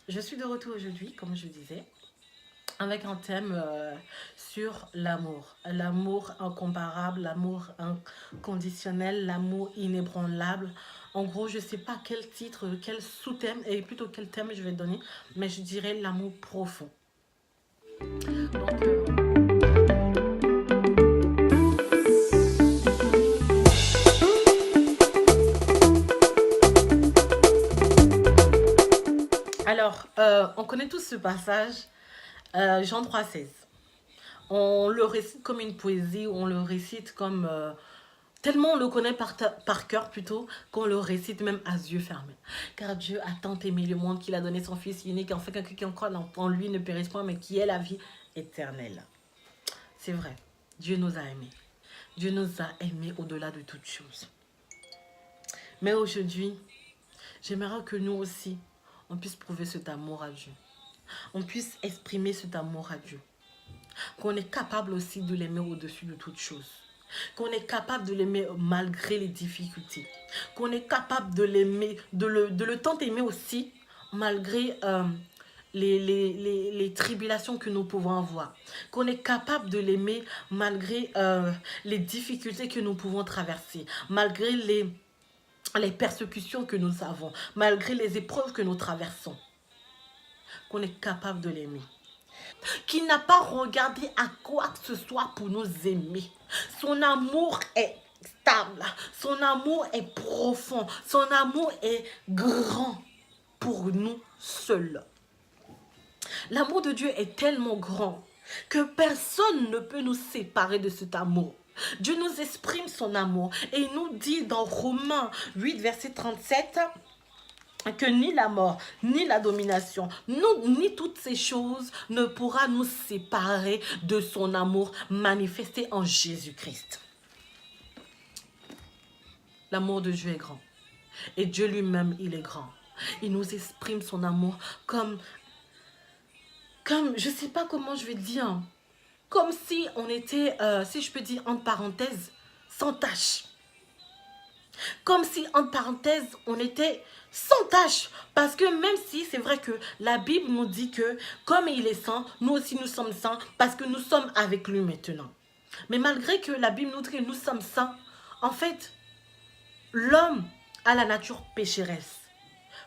Je suis de retour aujourd'hui, comme je disais, avec un thème sur l'amour. L'amour incomparable, l'amour inconditionnel, l'amour inébranlable. En gros, je ne sais pas quel titre, quel sous-thème, et plutôt quel thème je vais donner, mais je dirais l'amour profond. Donc, on connaît tous ce passage, Jean 3,16. On le récite comme une poésie, on le récite comme... tellement on le connaît par cœur plutôt, qu'on le récite même à yeux fermés. Car Dieu a tant aimé le monde qu'il a donné son Fils unique, en fait qu'un qui en croit en lui ne périsse point, mais qui est la vie éternelle. C'est vrai, Dieu nous a aimés. Dieu nous a aimés au-delà de toutes choses. Mais aujourd'hui, j'aimerais que nous aussi, on puisse prouver cet amour à Dieu. On puisse exprimer cet amour à Dieu. Qu'on est capable aussi de l'aimer au-dessus de toutes choses. Qu'on est capable de l'aimer malgré les difficultés. Qu'on est capable de l'aimer, de le tant aimer aussi malgré les tribulations que nous pouvons avoir. Qu'on est capable de l'aimer malgré les difficultés que nous pouvons traverser. Malgré les persécutions que nous avons. Malgré les épreuves que nous traversons. Qu'on est capable de l'aimer. Qui n'a pas regardé à quoi que ce soit pour nous aimer. Son amour est stable, son amour est profond, son amour est grand pour nous seuls. L'amour de Dieu est tellement grand que personne ne peut nous séparer de cet amour. Dieu nous exprime son amour et il nous dit dans Romains 8, verset 37, que ni la mort, ni la domination, ni toutes ces choses ne pourra nous séparer de son amour manifesté en Jésus-Christ. L'amour de Dieu est grand. Et Dieu lui-même, il est grand. Il nous exprime son amour comme je ne sais pas comment je vais dire, comme si on était, si je peux dire entre parenthèses, sans tache. Comme si, entre parenthèses, on était sans tâche. Parce que même si c'est vrai que la Bible nous dit que comme il est saint, nous aussi nous sommes saints parce que nous sommes avec lui maintenant. Mais malgré que la Bible nous dit que nous sommes saints, en fait, l'homme a la nature pécheresse.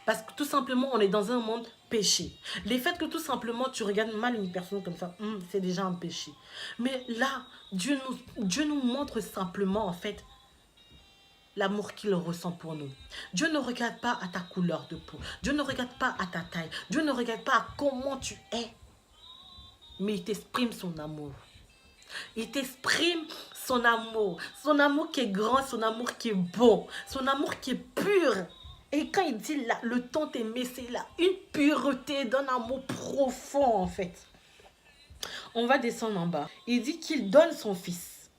Parce que tout simplement, on est dans un monde péché. Les faits que tout simplement, tu regardes mal une personne comme ça, c'est déjà un péché. Mais là, Dieu nous montre simplement, en fait, l'amour qu'il ressent pour nous. Dieu ne regarde pas à ta couleur de peau. Dieu ne regarde pas à ta taille. Dieu ne regarde pas à comment tu es. Mais il t'exprime son amour. Il t'exprime son amour. Son amour qui est grand, son amour qui est bon. Son amour qui est pur. Et quand il dit là, le temps aimé, c'est là une pureté d'un amour profond en fait. On va descendre en bas. Il dit qu'il donne son fils.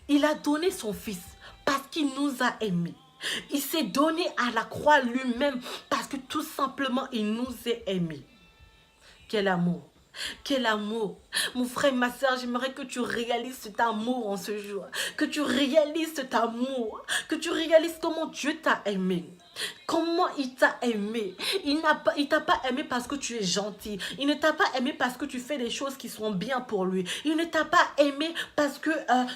Il a donné son fils parce qu'il nous a aimés. Il s'est donné à la croix lui-même parce que tout simplement, il nous a aimés. Quel amour! Quel amour! Mon frère, ma soeur, j'aimerais que tu réalises cet amour en ce jour. Que tu réalises cet amour. Que tu réalises comment Dieu t'a aimé. Comment il t'a aimé. Il t'a pas aimé parce que tu es gentil. Il ne t'a pas aimé parce que tu fais des choses qui sont bien pour lui. Il ne t'a pas aimé parce que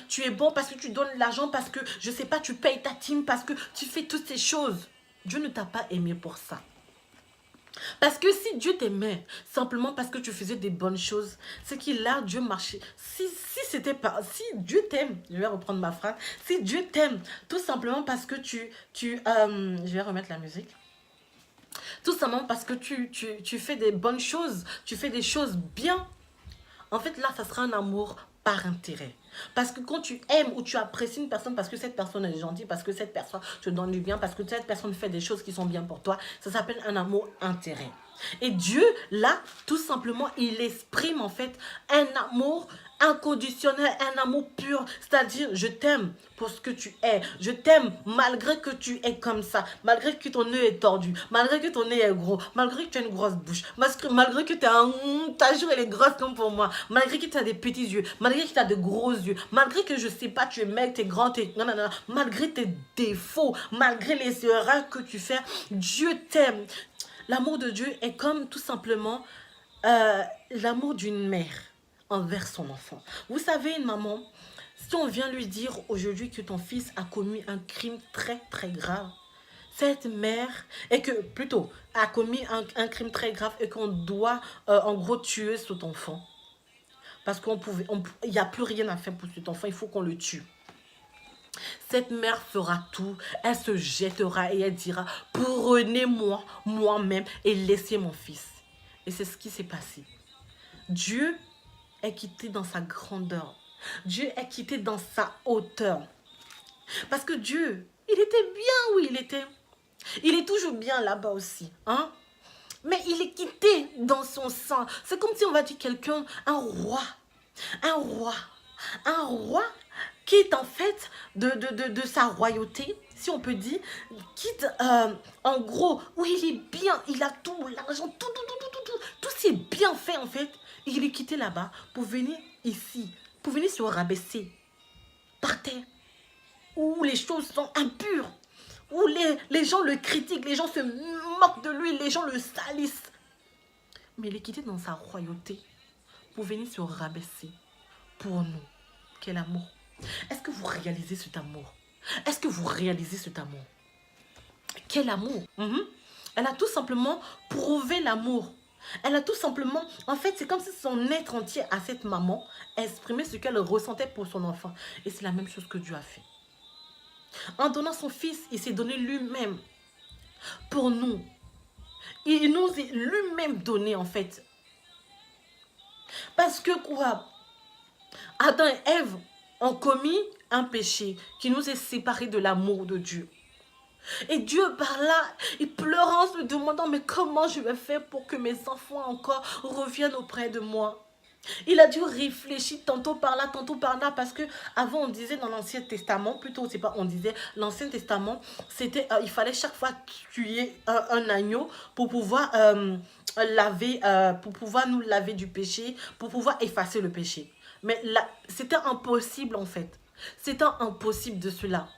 tu es bon, parce que tu donnes l'argent, parce que, je sais pas, tu payes ta team, parce que tu fais toutes ces choses. Dieu ne t'a pas aimé pour ça. Parce que si Dieu t'aimait simplement parce que tu faisais des bonnes choses, c'est qu'il a Dieu marché. Si Dieu t'aime, je vais reprendre ma phrase, si Dieu t'aime tout simplement parce que je vais remettre la musique. Tout simplement parce que tu fais des bonnes choses, tu fais des choses bien. En fait, là, ça sera un amour par intérêt. Parce que quand tu aimes ou tu apprécies une personne parce que cette personne est gentille, parce que cette personne te donne du bien, parce que cette personne fait des choses qui sont bien pour toi, ça s'appelle un amour intérêt. Et Dieu, là, tout simplement, il exprime en fait un amour inconditionnel, un amour pur. C'est-à-dire, je t'aime pour ce que tu es. Je t'aime malgré que tu es comme ça, malgré que ton nez est tordu, malgré que ton nez est gros, malgré que tu as une grosse bouche, malgré que ta joue elle est grosse comme pour moi, malgré que tu as des petits yeux, malgré que tu as de gros yeux, malgré que je sais pas, tu es maigre, tu es grand, malgré tes défauts, malgré les erreurs que tu fais, Dieu t'aime. L'amour de Dieu est comme tout simplement l'amour d'une mère envers son enfant. Vous savez, une maman, si on vient lui dire aujourd'hui que ton fils a commis un crime très très grave, cette mère, et que plutôt a commis un crime très grave et qu'on doit en gros tuer cet enfant, parce il n'y a plus rien à faire pour cet enfant, il faut qu'on le tue. Cette mère fera tout, elle se jettera et elle dira, prenez-moi moi-même et laissez mon fils. Et c'est ce qui s'est passé. Dieu est quitté dans sa grandeur. Dieu est quitté dans sa hauteur. Parce que Dieu, il était bien où il était. Il est toujours bien là-bas aussi. Hein? Mais il est quitté dans son sang. C'est comme si on va dire quelqu'un, un roi. Un roi. Un roi quitte en fait de sa royauté, si on peut dire, quitte en gros, où il est bien, il a tout, l'argent, tout c'est bien fait en fait. Il est quitté là-bas pour venir ici, pour venir se rabaisser par terre, où les choses sont impures, où les gens le critiquent, les gens se moquent de lui, les gens le salissent. Mais il est quitté dans sa royauté pour venir se rabaisser pour nous. Quel amour! Est-ce que vous réalisez cet amour? Est-ce que vous réalisez cet amour? Quel amour! Elle a tout simplement prouvé l'amour. Elle a tout simplement, en fait, c'est comme si son être entier à cette maman exprimait ce qu'elle ressentait pour son enfant. Et c'est la même chose que Dieu a fait. En donnant son fils, il s'est donné lui-même pour nous. Il nous est lui-même donné, en fait. Parce que quoi? Adam et Ève ont commis un péché qui nous est séparé de l'amour de Dieu. Et Dieu par là, il pleurant, se demandant, mais comment je vais faire pour que mes enfants encore reviennent auprès de moi? Il a dû réfléchir tantôt par là, parce que avant on disait dans l'Ancien Testament, plutôt c'est pas on disait, l'Ancien Testament, c'était, il fallait chaque fois tuer un agneau pour pouvoir laver, pour pouvoir nous laver du péché, pour pouvoir effacer le péché. Mais là, c'était impossible en fait. C'était impossible de cela.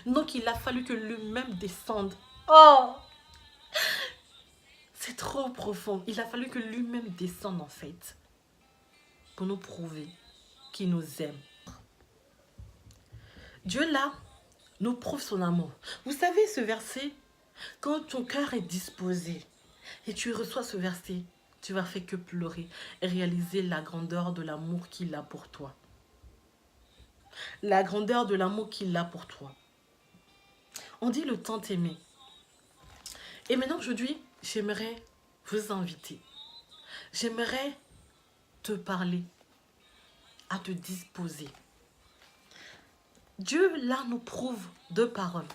Donc il a fallu que lui-même descende. Oh, c'est trop profond. Il a fallu que lui-même descende en fait. Pour nous prouver qu'il nous aime. Dieu là nous prouve son amour. Vous savez ce verset, quand ton cœur est disposé et tu reçois ce verset, tu vas faire que pleurer et réaliser la grandeur de l'amour qu'il a pour toi. La grandeur de l'amour qu'il a pour toi. On dit le tant aimé. Et maintenant aujourd'hui, j'aimerais vous inviter. J'aimerais te parler, à te disposer. Dieu là nous prouve deux paroles.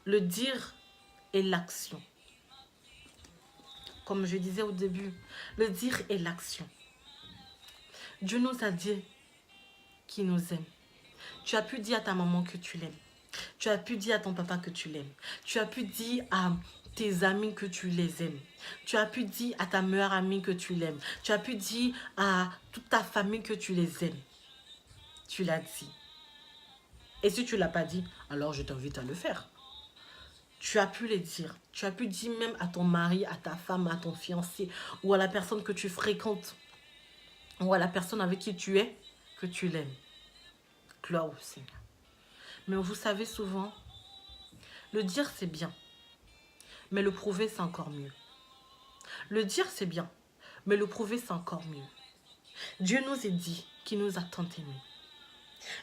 Le dire et l'action. Comme je disais au début, le dire et l'action. Dieu nous a dit qu'il nous aime. Tu as pu dire à ta maman que tu l'aimes. Tu as pu dire à ton papa que tu l'aimes. Tu as pu dire à tes amis que tu les aimes. Tu as pu dire à ta meilleure amie que tu l'aimes. Tu as pu dire à toute ta famille que tu les aimes. Tu l'as dit. Et si tu ne l'as pas dit, alors je t'invite à le faire. Tu as pu les dire. Tu as pu dire même à ton mari, à ta femme, à ton fiancé, ou à la personne que tu fréquentes, ou à la personne avec qui tu es, que tu l'aimes. Gloire au Seigneur. Mais vous savez souvent, le dire c'est bien, mais le prouver c'est encore mieux. Le dire c'est bien, mais le prouver c'est encore mieux. Dieu nous a dit qu'il nous a tant aimés.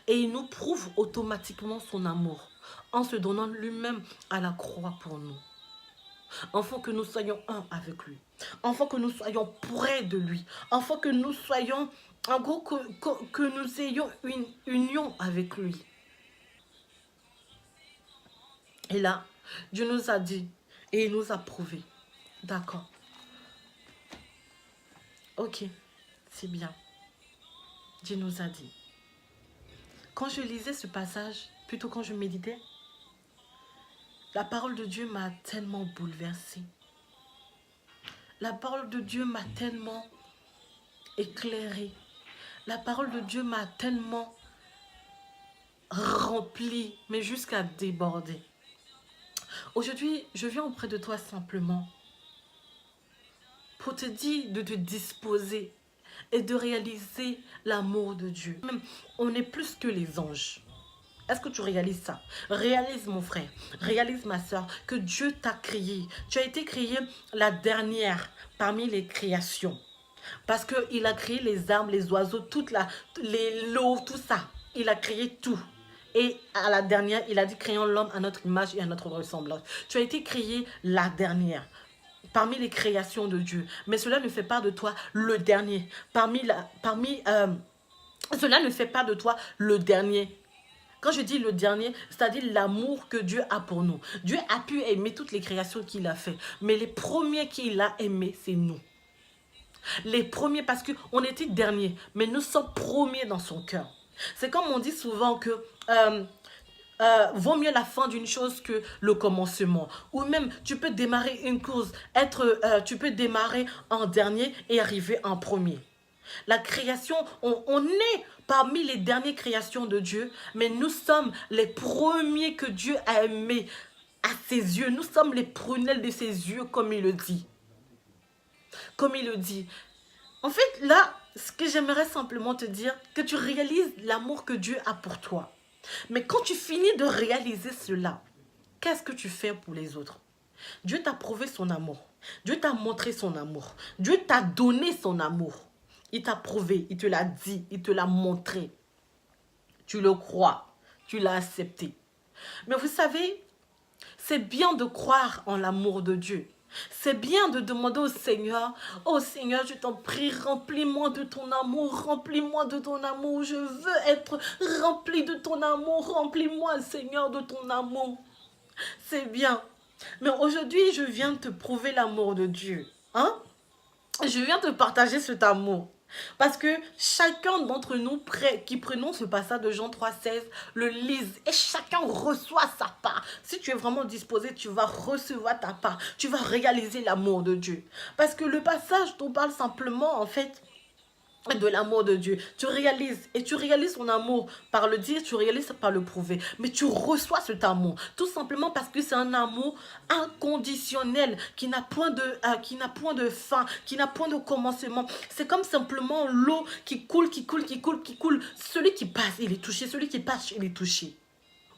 Et il nous prouve automatiquement son amour en se donnant lui-même à la croix pour nous. Afin que nous soyons un avec lui. Afin que nous soyons près de lui. Afin que nous soyons, en gros, que nous ayons une union avec lui. Et là, Dieu nous a dit et il nous a prouvé. D'accord. Ok, c'est bien. Dieu nous a dit. Quand je lisais ce passage, plutôt quand je méditais, la parole de Dieu m'a tellement bouleversée. La parole de Dieu m'a tellement éclairée. La parole de Dieu m'a tellement remplie, mais jusqu'à déborder. Aujourd'hui, je viens auprès de toi simplement te dit de te disposer et de réaliser l'amour de Dieu. Même, on est plus que les anges. Est-ce que tu réalises ça? Réalise mon frère, réalise ma soeur, que Dieu t'a créé. Tu as été créé la dernière parmi les créations. Parce qu'il a créé les arbres, les oiseaux, l'eau, tout ça. Il a créé tout. Et à la dernière, il a dit créons l'homme à notre image et à notre ressemblance. Tu as été créé la dernière parmi les créations de Dieu. Mais cela ne fait pas de toi le dernier. Cela ne fait pas de toi le dernier. Quand je dis le dernier, c'est-à-dire l'amour que Dieu a pour nous. Dieu a pu aimer toutes les créations qu'il a fait. Mais les premiers qu'il a aimés, c'est nous. Les premiers, parce qu'on était derniers, mais nous sommes premiers dans son cœur. C'est comme on dit souvent que vaut mieux la fin d'une chose que le commencement. Ou même, tu peux démarrer une course, tu peux démarrer en dernier et arriver en premier. La création, on est parmi les dernières créations de Dieu, mais nous sommes les premiers que Dieu a aimés à ses yeux. Nous sommes les prunelles de ses yeux, comme il le dit. Comme il le dit. En fait, là, ce que j'aimerais simplement te dire, que tu réalises l'amour que Dieu a pour toi. Mais quand tu finis de réaliser cela, qu'est-ce que tu fais pour les autres? Dieu t'a prouvé son amour. Dieu t'a montré son amour. Dieu t'a donné son amour. Il t'a prouvé, il te l'a dit, il te l'a montré. Tu le crois, tu l'as accepté. Mais vous savez, c'est bien de croire en l'amour de Dieu. C'est bien de demander au Seigneur, oh Seigneur, je t'en prie, remplis-moi de ton amour, remplis-moi de ton amour, je veux être rempli de ton amour, remplis-moi Seigneur de ton amour. C'est bien. Mais aujourd'hui, je viens te prouver l'amour de Dieu. Hein? Je viens te partager cet amour. Parce que chacun d'entre nous qui prenons ce passage de Jean 3,16 le lise et chacun reçoit sa part. Si tu es vraiment disposé, tu vas recevoir ta part. Tu vas réaliser l'amour de Dieu. Parce que le passage t'en parle simplement en fait de l'amour de Dieu. Tu réalises son amour par le dire, tu réalises par le prouver. Mais tu reçois cet amour. Tout simplement parce que c'est un amour inconditionnel qui n'a point de fin, qui n'a point de commencement. C'est comme simplement l'eau qui coule, qui coule, qui coule, qui coule. Celui qui passe, il est touché. Celui qui passe, il est touché.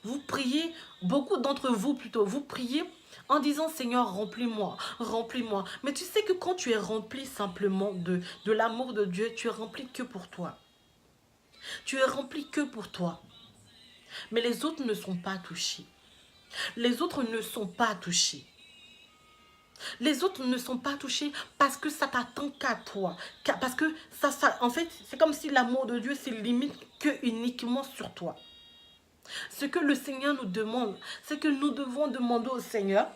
Vous priez, beaucoup d'entre vous plutôt, vous priez en disant Seigneur, remplis-moi, remplis-moi. Mais tu sais que quand tu es rempli simplement de l'amour de Dieu, tu es rempli que pour toi. Tu es rempli que pour toi. Mais les autres ne sont pas touchés. Les autres ne sont pas touchés. Les autres ne sont pas touchés parce que ça t'attend qu'à toi. Parce que en fait, c'est comme si l'amour de Dieu se limite que uniquement sur toi. Ce que le Seigneur nous demande, c'est que nous devons demander au Seigneur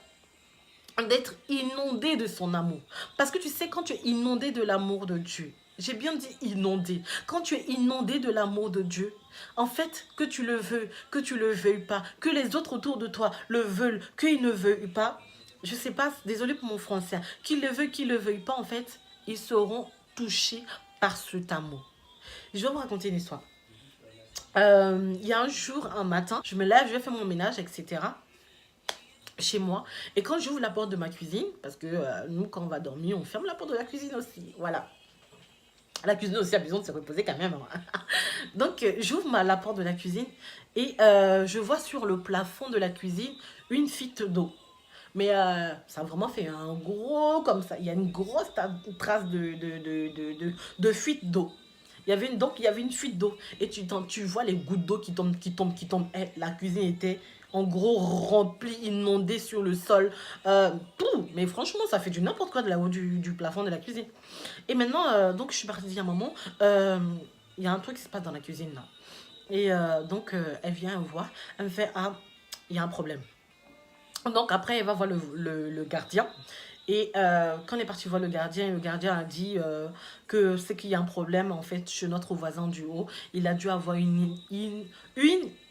d'être inondé de son amour. Parce que tu sais, quand tu es inondé de l'amour de Dieu, j'ai bien dit inondé. Quand tu es inondé de l'amour de Dieu, en fait, que tu le veux, que tu le veuilles pas, que les autres autour de toi le veulent, qu'ils ne veuillent pas, je sais pas, désolé pour mon français, qu'ils le veuillent, qu'ils ne le veuillent pas, en fait, ils seront touchés par cet amour. Je vais vous raconter une histoire. Il y a un jour, un matin, je me lève, je vais faire mon ménage, etc. chez moi. Et quand j'ouvre la porte de ma cuisine, parce que nous, quand on va dormir, on ferme la porte de la cuisine aussi. Voilà. La cuisine aussi a besoin de se reposer quand même. Hein. Donc, j'ouvre la porte de la cuisine et je vois sur le plafond de la cuisine une fuite d'eau. Mais ça a vraiment fait un gros comme ça. Il y a une grosse trace de fuite d'eau. Donc, il y avait une fuite d'eau. Et tu vois les gouttes d'eau qui tombent, qui tombent, qui tombent. Et la cuisine était en gros remplie, inondée sur le sol. Mais franchement, ça fait du n'importe quoi de là-haut du plafond de la cuisine. Et maintenant, donc, je suis partie dire à maman, il y a un truc qui se passe dans la cuisine là. Et donc, elle vient me voir. Elle me fait, ah, il y a un problème. Donc, après, elle va voir le gardien. Et quand on est parti voir le gardien a dit que c'est qu'il y a un problème en fait chez notre voisin du haut. Il a dû avoir une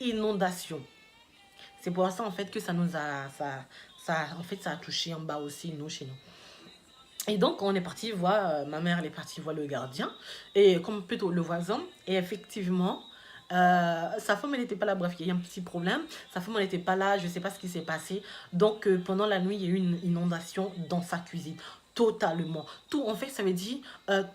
inondation. C'est pour ça en fait que ça nous a, ça a touché en bas aussi, nous, chez nous. Et donc, on est parti voir, ma mère elle est partie voir le gardien, et comme plutôt le voisin, et effectivement, sa femme elle n'était pas là, bref, il y a eu un petit problème, sa femme elle n'était pas là, je ne sais pas ce qui s'est passé, donc pendant la nuit, il y a eu une inondation dans sa cuisine. totalement. Tout, en fait, ça veut dire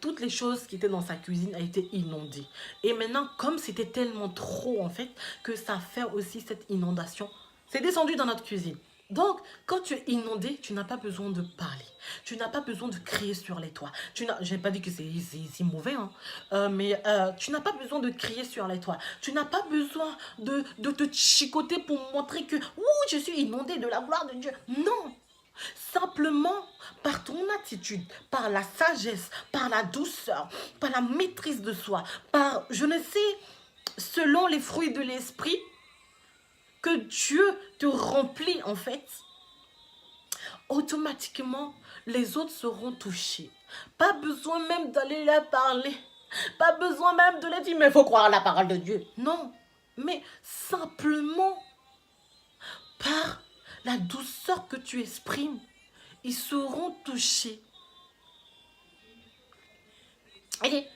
toutes les choses qui étaient dans sa cuisine a été inondées. Et maintenant, comme c'était tellement trop, en fait, que ça fait aussi cette inondation, c'est descendu dans notre cuisine. Donc, quand tu es inondé, tu n'as pas besoin de parler. Tu n'as pas besoin de crier sur les toits. Je n'ai pas dit que c'est mauvais, hein. Mais tu n'as pas besoin de crier sur les toits. Tu n'as pas besoin de te chicoter pour montrer que ouh, je suis inondé de la gloire de Dieu. Non. Simplement, par ton attitude, par la sagesse, par la douceur, par la maîtrise de soi, par, je ne sais, selon les fruits de l'esprit, que Dieu te remplit en fait, automatiquement, les autres seront touchés. Pas besoin même d'aller leur parler. Pas besoin même de leur dire, mais il faut croire à la parole de Dieu. Non, mais simplement, par la douceur que tu exprimes, ils seront touchés. Et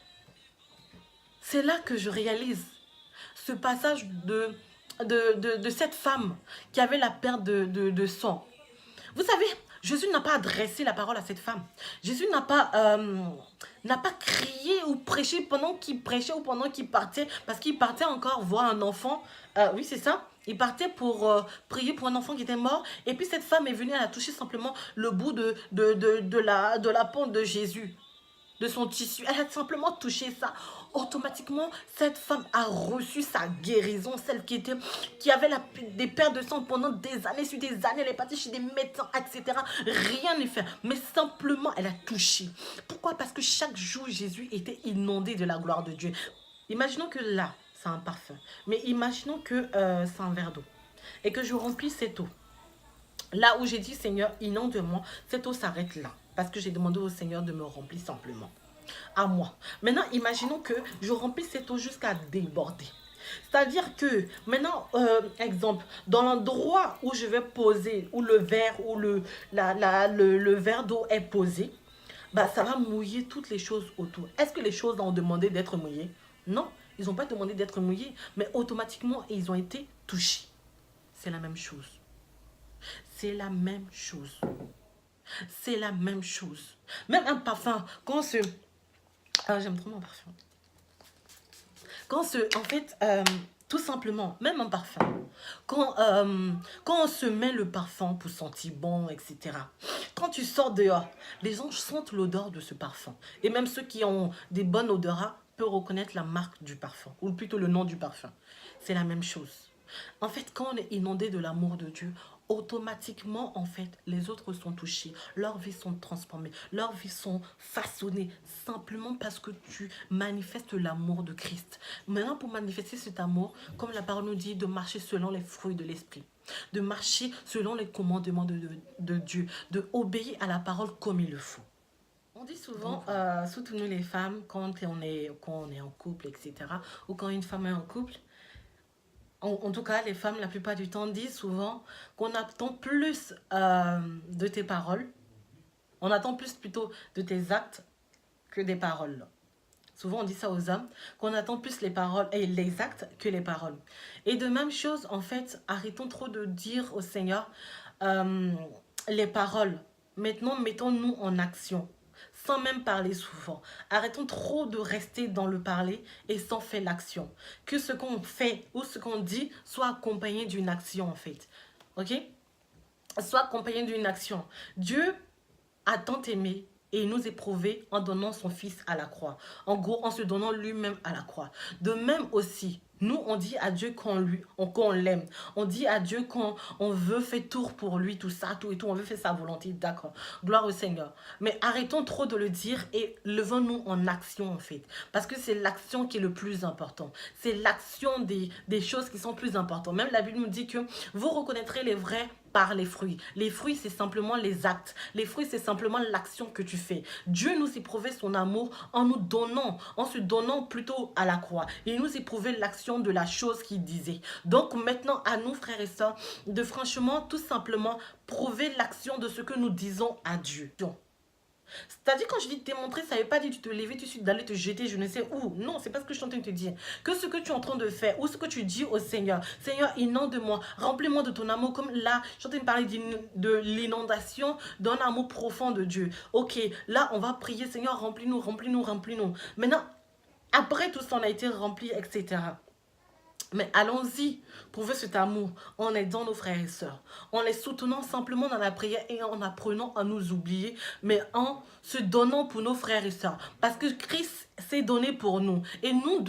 c'est là que je réalise ce passage de cette femme qui avait la perte de sang. Vous savez, Jésus n'a pas adressé la parole à cette femme. Jésus n'a pas crié ou prêché pendant qu'il prêchait ou pendant qu'il partait, parce qu'il partait encore voir un enfant. Oui, c'est ça. Il partait pour prier pour un enfant qui était mort. Et puis cette femme est venue, elle a touché simplement le bout de la pente de Jésus, de son tissu. Elle a simplement touché ça. Automatiquement, cette femme a reçu sa guérison. Celle qui avait des pertes de sang pendant des années sur des années. Elle est partie chez des médecins, etc. Rien n'est fait. Mais simplement, elle a touché. Pourquoi? Parce que chaque jour, Jésus était inondé de la gloire de Dieu. Imaginons que là, c'est un parfum. Mais imaginons que c'est un verre d'eau. Et que je remplis cette eau. Là où j'ai dit, Seigneur, inonde-moi, cette eau s'arrête là. Parce que j'ai demandé au Seigneur de me remplir simplement. À moi. Maintenant, imaginons que je remplis cette eau jusqu'à déborder. C'est-à-dire que, maintenant, exemple, dans l'endroit où je vais poser, où le verre, où le verre d'eau est posé, bah, ça va mouiller toutes les choses autour. Est-ce que les choses ont demandé d'être mouillées? Non, ils n'ont pas demandé d'être mouillés, mais automatiquement, ils ont été touchés. C'est la même chose. C'est la même chose. C'est la même chose. Même un parfum, quand on se... Ah, j'aime trop mon parfum. Quand on se... En fait, tout simplement, même un parfum. Quand on se met le parfum pour sentir bon, etc. Quand tu sors dehors, les gens sentent l'odeur de ce parfum. Et même ceux qui ont des bonnes odorats peuvent reconnaître la marque du parfum. Ou plutôt le nom du parfum. C'est la même chose. En fait, quand on est inondé de l'amour de Dieu, automatiquement, en fait, les autres sont touchés. Leurs vies sont transformées. Leurs vies sont façonnées. Simplement parce que tu manifestes l'amour de Christ. Maintenant, pour manifester cet amour, comme la parole nous dit, de marcher selon les fruits de l'esprit. De marcher selon les commandements de Dieu. De obéir à la parole comme il le faut. On dit souvent, surtout nous les femmes, quand on est en couple, etc. Ou quand une femme est en couple, en tout cas, les femmes, la plupart du temps, disent souvent qu'on attend plus de tes paroles. On attend plus plutôt de tes actes que des paroles. Souvent, on dit ça aux hommes, qu'on attend plus les paroles et les actes que les paroles. Et de même chose, en fait, arrêtons trop de dire au Seigneur les paroles. Maintenant, mettons-nous en action, sans même parler souvent. Arrêtons trop de rester dans le parler et sans faire l'action. Que ce qu'on fait ou ce qu'on dit soit accompagné d'une action, en fait. Ok? Soit accompagné d'une action. Dieu a tant aimé et nous éprouvé en donnant son fils à la croix. En gros, en se donnant lui-même à la croix. De même aussi, nous, on dit à Dieu qu'on l'aime. On dit à Dieu qu'on veut faire tour pour lui, tout ça, tout et tout. On veut faire sa volonté, d'accord. Gloire au Seigneur. Mais arrêtons trop de le dire et levons-nous en action, en fait. Parce que c'est l'action qui est le plus important. C'est l'action des choses qui sont plus importantes. Même la Bible nous dit que vous reconnaîtrez les vrais par les fruits. Les fruits, c'est simplement les actes. Les fruits, c'est simplement l'action que tu fais. Dieu nous éprouvait son amour en nous donnant, en se donnant plutôt à la croix. Il nous éprouvait l'action de la chose qu'il disait. Donc maintenant, à nous, frères et sœurs, de franchement, tout simplement, prouver l'action de ce que nous disons à Dieu. C'est-à-dire, quand je dis démontrer, ça ne veut pas dire tu te lever, tu suis d'aller te jeter, je ne sais où. Non, c'est pas ce que je suis en train de te dire. Que ce que tu es en train de faire, ou ce que tu dis au Seigneur, Seigneur, inonde-moi, remplis-moi de ton amour. Comme là, je suis en train de parler de l'inondation d'un amour profond de Dieu. Ok, là, on va prier, Seigneur, remplis-nous, remplis-nous, remplis-nous. Maintenant, après tout ça, on a été rempli, etc. Mais allons-y, prouver cet amour en aidant nos frères et sœurs, en les soutenant simplement dans la prière et en apprenant à nous oublier, mais en se donnant pour nos frères et sœurs. Parce que Christ s'est donné pour nous. Et nous,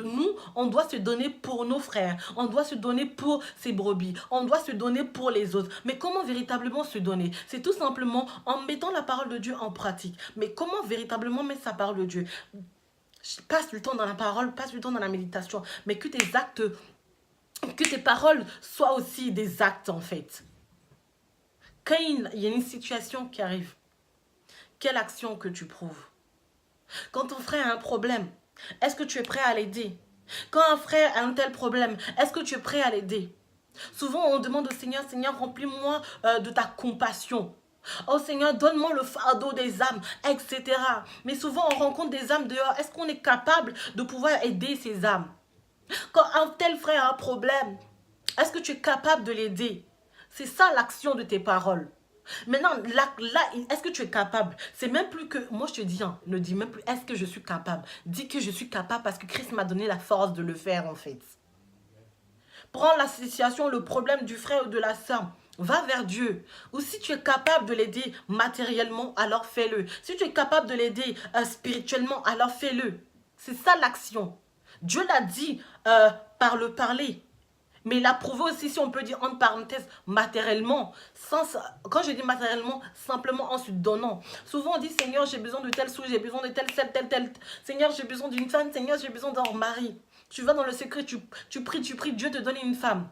on doit se donner pour nos frères. On doit se donner pour ses brebis. On doit se donner pour les autres. Mais comment véritablement se donner? C'est tout simplement en mettant la parole de Dieu en pratique. Mais comment véritablement mettre sa parole de Dieu? Passe du temps dans la parole, passe du temps dans la méditation. Mais que tes actes... que tes paroles soient aussi des actes, en fait. Quand il y a une situation qui arrive, quelle action que tu prouves? Quand ton frère a un problème, est-ce que tu es prêt à l'aider? Quand un frère a un tel problème, est-ce que tu es prêt à l'aider? Souvent, on demande au Seigneur, Seigneur, remplis-moi de ta compassion. Oh Seigneur, donne-moi le fardeau des âmes, etc. Mais souvent, on rencontre des âmes dehors. Est-ce qu'on est capable de pouvoir aider ces âmes? Quand un tel frère a un problème, est-ce que tu es capable de l'aider? C'est ça l'action de tes paroles. Maintenant, là est-ce que tu es capable? C'est même plus que... Moi, je te dis, hein, ne dis même plus est-ce que je suis capable. Dis que je suis capable parce que Christ m'a donné la force de le faire, en fait. Prends la situation, le problème du frère ou de la sœur. Va vers Dieu. Ou si tu es capable de l'aider matériellement, alors fais-le. Si tu es capable de l'aider spirituellement, alors fais-le. C'est ça l'action. Dieu l'a dit par le parler. Mais il a prouvé aussi, si on peut dire entre parenthèses, matériellement. Quand je dis matériellement, simplement en se donnant. Souvent on dit, Seigneur, j'ai besoin de tel sou, j'ai besoin de tel. Seigneur, j'ai besoin d'une femme, Seigneur, j'ai besoin d'un mari. Tu vas dans le secret, tu pries, Dieu te donne une femme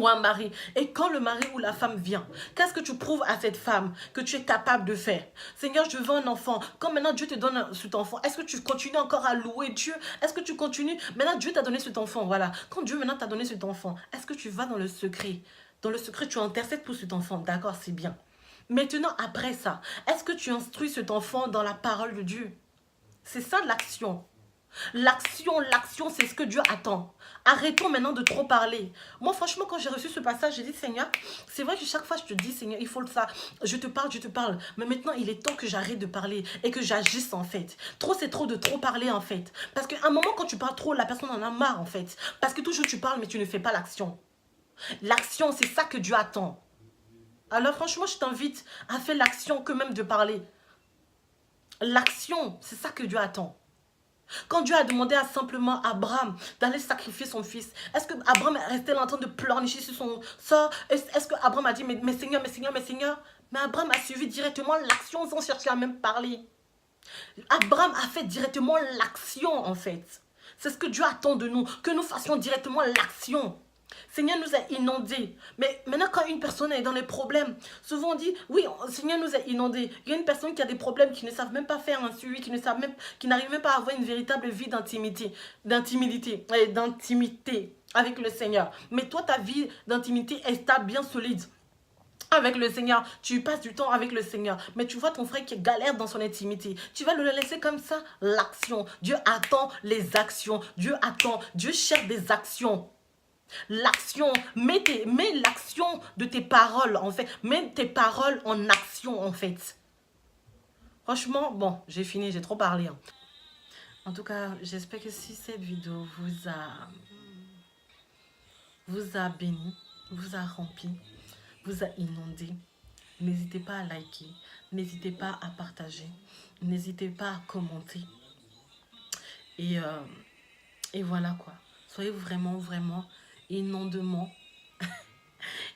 ou un mari. Et quand le mari ou la femme vient, qu'est-ce que tu prouves à cette femme que tu es capable de faire? Seigneur, je veux un enfant. Quand maintenant Dieu te donne cet enfant, est-ce que tu continues encore à louer Dieu? Est-ce que tu continues? Maintenant Dieu t'a donné cet enfant, voilà. Quand Dieu maintenant t'a donné cet enfant, est-ce que tu vas dans le secret? Dans le secret, tu intercèdes pour cet enfant. D'accord, c'est bien. Maintenant, après ça, est-ce que tu instruis cet enfant dans la parole de Dieu? C'est ça l'action. L'action, c'est ce que Dieu attend. Arrêtons maintenant de trop parler. Moi, franchement, quand j'ai reçu ce passage, j'ai dit, Seigneur, c'est vrai que chaque fois, je te dis, Seigneur, il faut ça. Je te parle. Mais maintenant, il est temps que j'arrête de parler et que j'agisse, en fait. Trop, c'est trop de trop parler, en fait. Parce qu'à un moment, quand tu parles trop, la personne en a marre, en fait. Parce que toujours, tu parles, mais tu ne fais pas l'action. L'action, c'est ça que Dieu attend. Alors, franchement, je t'invite à faire l'action que même de parler. L'action, c'est ça que Dieu attend. Quand Dieu a demandé à simplement Abraham d'aller sacrifier son fils, est-ce que Abraham est resté là en train de pleurnicher sur son sort? Est-ce que Abraham a dit mais Seigneur, mais Abraham a suivi directement l'action sans chercher à même parler. Abraham a fait directement l'action, en fait. C'est ce que Dieu attend de nous, que nous fassions directement l'action. Seigneur nous a inondés. Mais maintenant, quand une personne est dans les problèmes, souvent on dit, oui, Seigneur nous a inondés. Il y a une personne qui a des problèmes, qui ne savent même pas faire un suivi, qui n'arrive même pas à avoir une véritable vie d'intimité avec le Seigneur. Mais toi, ta vie d'intimité est stable, bien solide avec le Seigneur, tu passes du temps avec le Seigneur, mais tu vois ton frère qui galère dans son intimité, tu vas le laisser comme ça? L'action, Dieu attend les actions, Dieu cherche des actions. L'action, mets l'action de tes paroles, en fait, mets tes paroles en action, en fait. Franchement, bon, j'ai fini, j'ai trop parlé, hein. En tout cas, j'espère que si cette vidéo vous a béni, vous a rempli, vous a inondé, n'hésitez pas à liker, n'hésitez pas à partager, n'hésitez pas à commenter. Et voilà quoi. Soyez vraiment, vraiment inondement,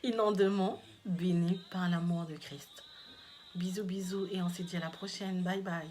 inondement bénis par l'amour de Christ. Bisous, bisous et on se dit à la prochaine. Bye, bye.